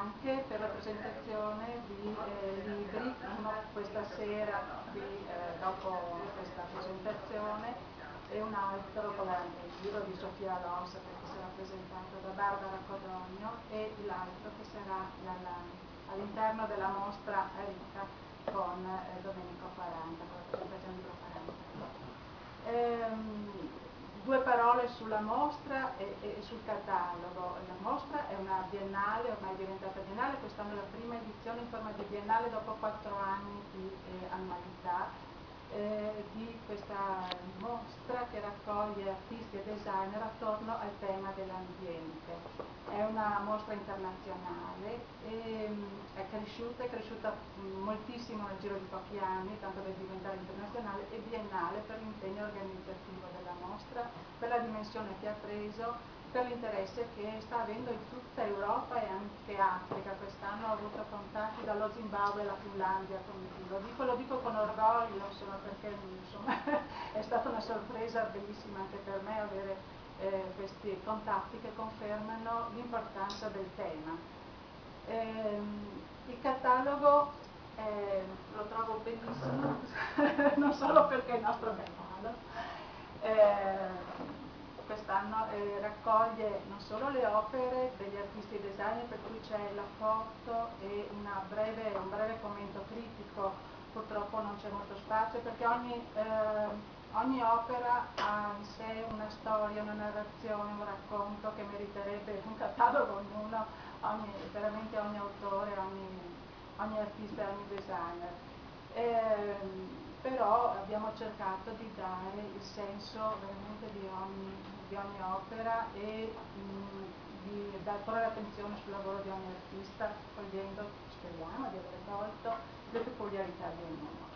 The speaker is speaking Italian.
anche per la presentazione di libri, uno questa sera dopo questa presentazione e un altro con il libro di Sofia Lossa che sarà presentato da Barbara Codogno e l'altro che sarà all'interno della mostra a Ricca con Domenico Quaranta, con la presentazione di Quaranta. Due parole sulla mostra e sul catalogo. La mostra è una biennale, ormai è diventata biennale, quest'anno è la prima edizione in forma di biennale dopo 4 anni di annualità. Di questa mostra che raccoglie artisti e designer attorno al tema dell'ambiente. È una mostra internazionale e è cresciuta moltissimo nel giro di pochi anni, tanto da diventare internazionale e biennale per l'impegno organizzativo della mostra, per la dimensione che ha preso, per l'interesse che sta avendo in tutta Europa e anche Africa. Quest'anno ho avuto contatti dallo Zimbabwe alla Finlandia, lo dico con orgoglio, insomma, perché insomma, è stata una sorpresa bellissima anche per me avere questi contatti che confermano l'importanza del tema. Il catalogo lo trovo bellissimo, non solo perché è il nostro catalogo. Quest'anno raccoglie non solo le opere degli artisti e designer, per cui c'è la foto e un breve commento critico. Purtroppo non c'è molto spazio perché ogni opera ha in sé una storia, una narrazione, un racconto che meriterebbe un catalogo ognuno, veramente ogni autore, ogni artista e ogni designer. Però abbiamo cercato di dare il senso veramente di ogni opera e di porre attenzione sul lavoro di ogni artista, cogliendo, speriamo di aver colto, le peculiarità di ognuno.